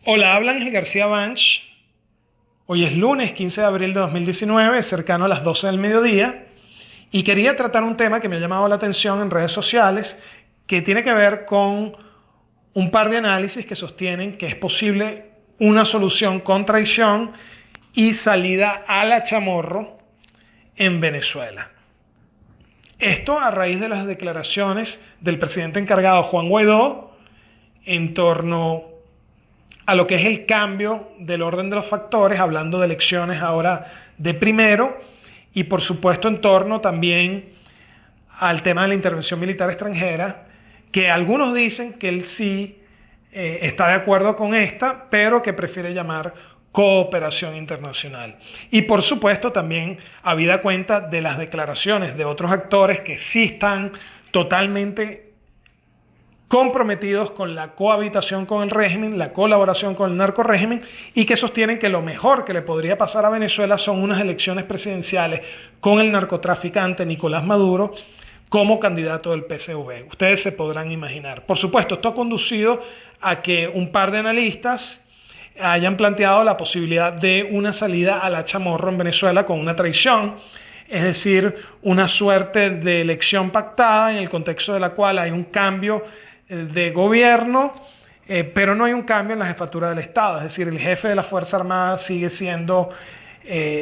Hola, habla Ángel García Banch. Hoy es lunes 15 de abril de 2019, cercano a las 12 del mediodía, y quería tratar un tema que me ha llamado la atención en redes sociales, que tiene que ver con un par de análisis que sostienen que es posible una solución con traición y salida a la chamorro en Venezuela. Esto a raíz de las declaraciones del presidente encargado Juan Guaidó en torno a lo que es el cambio del orden de los factores, hablando de elecciones ahora de primero, y por supuesto en torno también al tema de la intervención militar extranjera, que algunos dicen que él sí está de acuerdo con esta, pero que prefiere llamar cooperación internacional. Y por supuesto también habida cuenta de las declaraciones de otros actores que sí están totalmente comprometidos con la cohabitación con el régimen, la colaboración con el narcorrégimen, y que sostienen que lo mejor que le podría pasar a Venezuela son unas elecciones presidenciales con el narcotraficante Nicolás Maduro como candidato del PSV. Ustedes se podrán imaginar. Por supuesto, esto ha conducido a que un par de analistas hayan planteado la posibilidad de una salida a la chamorro en Venezuela con una traición, es decir, una suerte de elección pactada en el contexto de la cual hay un cambio de gobierno, pero no hay un cambio en la jefatura del Estado. Es decir, el jefe de la Fuerza Armada sigue siendo,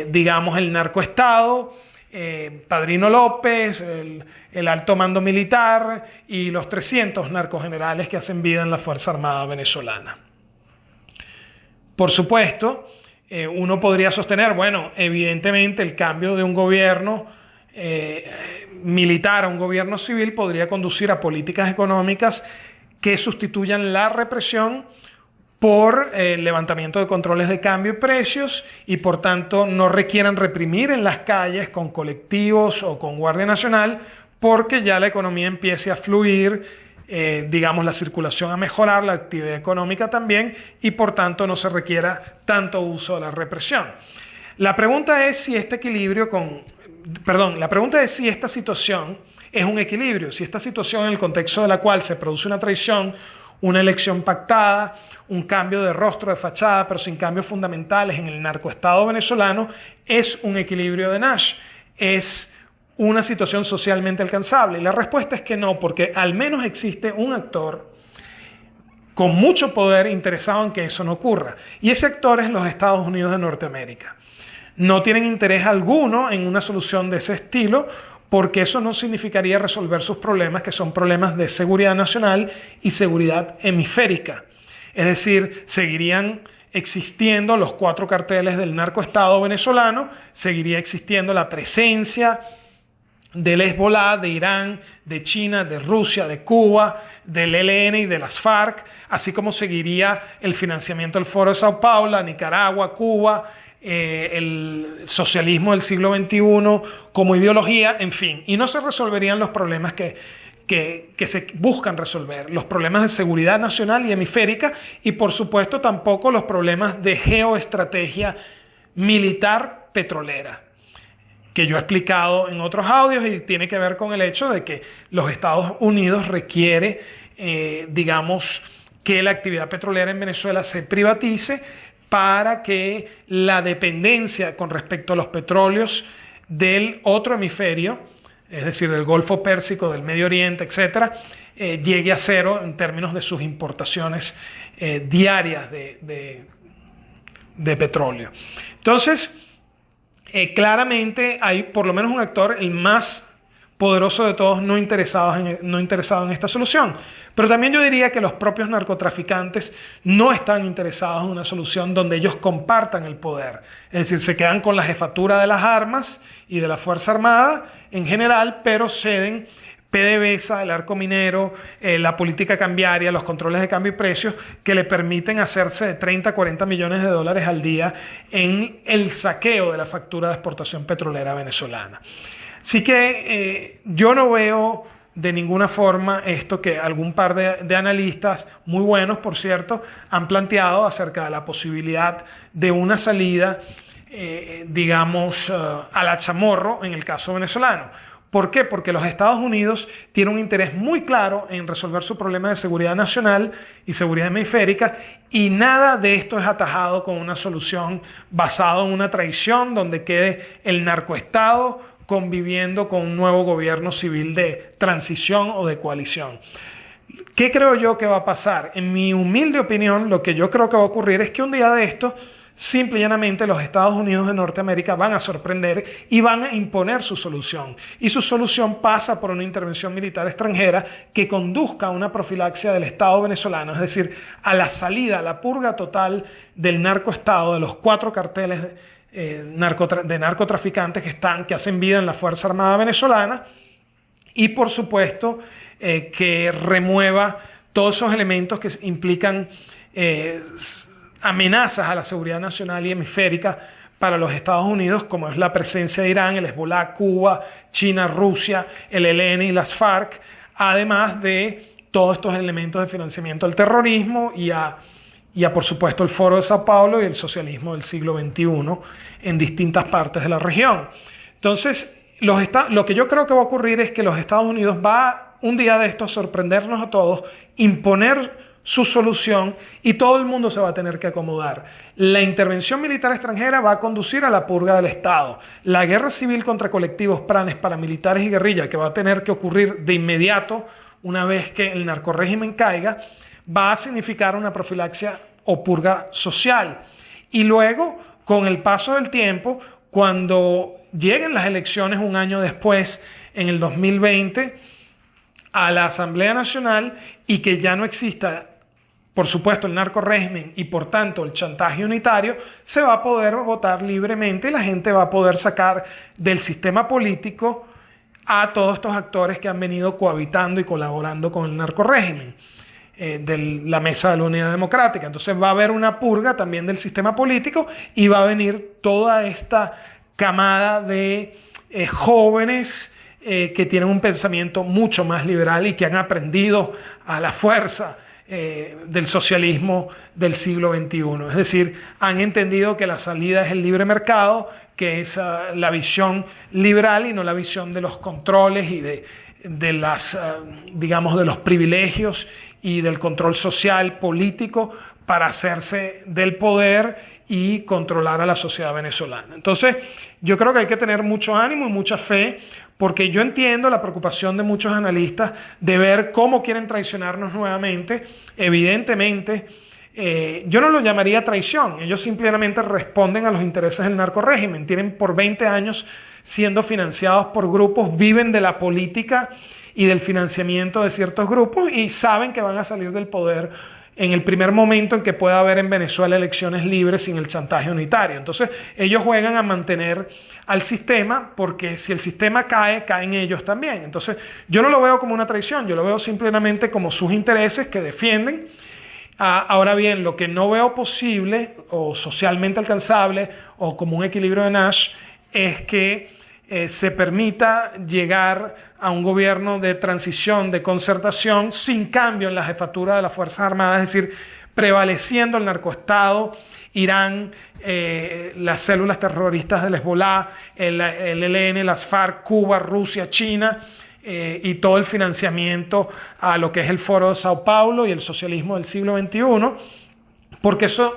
digamos, el narcoestado, Padrino López, el alto mando militar y los 300 narcogenerales que hacen vida en la Fuerza Armada venezolana. Por supuesto, uno podría sostener, bueno, evidentemente el cambio de un gobierno militar a un gobierno civil podría conducir a políticas económicas que sustituyan la represión por levantamiento de controles de cambio y precios, y por tanto no requieran reprimir en las calles con colectivos o con Guardia Nacional, porque ya la economía empiece a fluir, digamos, la circulación a mejorar, la actividad económica también, y por tanto no se requiera tanto uso de la represión. La pregunta es si este equilibrio la pregunta es si esta situación es un equilibrio, si esta situación en el contexto de la cual se produce una traición, una elección pactada, un cambio de rostro, de fachada, pero sin cambios fundamentales en el narcoestado venezolano, es un equilibrio de Nash, es una situación socialmente alcanzable. Y la respuesta es que no, porque al menos existe un actor con mucho poder interesado en que eso no ocurra, y ese actor es los Estados Unidos de Norteamérica. No tienen interés alguno en una solución de ese estilo, porque eso no significaría resolver sus problemas, que son problemas de seguridad nacional y seguridad hemisférica. Es decir, seguirían existiendo los 4 carteles del narcoestado venezolano, seguiría existiendo la presencia del Hezbolá, de Irán, de China, de Rusia, de Cuba, del ELN y de las FARC, así como seguiría el financiamiento del Foro de Sao Paulo, Nicaragua, Cuba, el socialismo del siglo XXI como ideología, en fin, y no se resolverían los problemas que se buscan resolver, los problemas de seguridad nacional y hemisférica, y por supuesto tampoco los problemas de geoestrategia militar petrolera, que yo he explicado en otros audios, y tiene que ver con el hecho de que los Estados Unidos requiere, digamos, que la actividad petrolera en Venezuela se privatice para que la dependencia con respecto a los petróleos del otro hemisferio, es decir, del Golfo Pérsico, del Medio Oriente, etcétera, llegue a cero en términos de sus importaciones diarias de petróleo. Entonces, claramente hay por lo menos un actor, el más poderoso de todos, no interesado en esta solución. Pero también yo diría que los propios narcotraficantes no están interesados en una solución donde ellos compartan el poder. Es decir, se quedan con la jefatura de las armas y de la Fuerza Armada en general, pero ceden PDVSA, el arco minero, la política cambiaria, los controles de cambio y precios, que le permiten hacerse de 30 a 40 millones de dólares al día en el saqueo de la factura de exportación petrolera venezolana. Así que yo no veo de ninguna forma esto que algún par de analistas, muy buenos por cierto, han planteado acerca de la posibilidad de una salida, digamos, a la chamorro en el caso venezolano. ¿Por qué? Porque los Estados Unidos tienen un interés muy claro en resolver su problema de seguridad nacional y seguridad hemisférica, y nada de esto es atajado con una solución basada en una traición donde quede el narcoestado conviviendo con un nuevo gobierno civil de transición o de coalición. ¿Qué creo yo que va a pasar? En mi humilde opinión, lo que yo creo que va a ocurrir es que un día de esto, simple y llanamente, los Estados Unidos de Norteamérica van a sorprender y van a imponer su solución. Y su solución pasa por una intervención militar extranjera que conduzca a una profilaxia del Estado venezolano, es decir, a la salida, a la purga total del narcoestado, de los 4 carteles de narcotraficantes que hacen vida en la Fuerza Armada venezolana, y por supuesto que remueva todos esos elementos que implican amenazas a la seguridad nacional y hemisférica para los Estados Unidos, como es la presencia de Irán, el Hezbollah, Cuba, China, Rusia, el ELN y las FARC, además de todos estos elementos de financiamiento al terrorismo y a por supuesto el Foro de Sao Paulo y el socialismo del siglo XXI en distintas partes de la región. Entonces, lo que yo creo que va a ocurrir es que los Estados Unidos va un día de esto a sorprendernos a todos, imponer su solución, y todo el mundo se va a tener que acomodar. La intervención militar extranjera va a conducir a la purga del Estado. La guerra civil contra colectivos, planes, paramilitares y guerrilla, que va a tener que ocurrir de inmediato una vez que el narcorrégimen caiga, va a significar una profilaxia o purga social. Y luego, con el paso del tiempo, cuando lleguen las elecciones un año después, en el 2020, a la Asamblea Nacional, y que ya no exista, por supuesto, el narcorrégimen y por tanto el chantaje unitario, se va a poder votar libremente y la gente va a poder sacar del sistema político a todos estos actores que han venido cohabitando y colaborando con el narcorrégimen de la Mesa de la Unidad Democrática. Entonces va a haber una purga también del sistema político y va a venir toda esta camada de jóvenes que tienen un pensamiento mucho más liberal y que han aprendido a la fuerza del socialismo del siglo XXI. Es decir, han entendido que la salida es el libre mercado, que es la visión liberal y no la visión de los controles y de los privilegios y del control social, político, para hacerse del poder y controlar a la sociedad venezolana. Entonces, yo creo que hay que tener mucho ánimo y mucha fe, porque yo entiendo la preocupación de muchos analistas de ver cómo quieren traicionarnos nuevamente. Evidentemente, yo no lo llamaría traición, ellos simplemente responden a los intereses del narcorrégimen. Tienen por 20 años siendo financiados por grupos, viven de la política y del financiamiento de ciertos grupos y saben que van a salir del poder en el primer momento en que pueda haber en Venezuela elecciones libres sin el chantaje unitario. Entonces, ellos juegan a mantener al sistema, porque si el sistema cae, caen ellos también. Entonces, yo no lo veo como una traición, yo lo veo simplemente como sus intereses que defienden. Ahora bien, lo que no veo posible o socialmente alcanzable o como un equilibrio de Nash es que se permita llegar a un gobierno de transición, de concertación, sin cambio en la jefatura de las Fuerzas Armadas, es decir, prevaleciendo el narcoestado, Irán, las células terroristas del Hezbollah, el ELN, las FARC, Cuba, Rusia, China, y todo el financiamiento a lo que es el Foro de Sao Paulo y el socialismo del siglo XXI, porque eso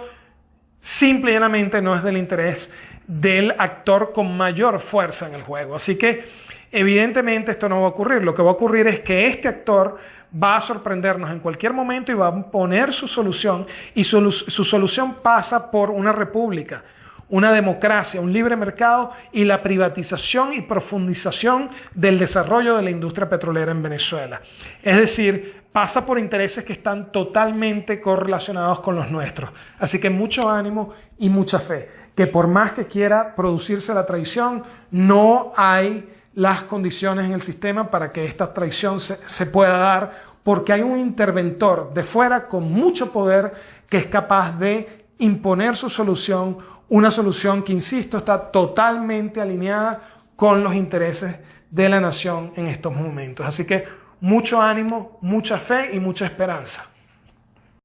simple y llanamente no es del interés del actor con mayor fuerza en el juego. Así que evidentemente esto no va a ocurrir. Lo que va a ocurrir es que este actor va a sorprendernos en cualquier momento y va a poner su solución, y su solución pasa por una república, una democracia, un libre mercado y la privatización y profundización del desarrollo de la industria petrolera en Venezuela. Es decir, pasa por intereses que están totalmente correlacionados con los nuestros. Así que mucho ánimo y mucha fe, que por más que quiera producirse la traición, no hay las condiciones en el sistema para que esta traición se pueda dar, porque hay un interventor de fuera con mucho poder que es capaz de imponer su solución, una solución que, insisto, está totalmente alineada con los intereses de la nación en estos momentos. Así que mucho ánimo, mucha fe y mucha esperanza.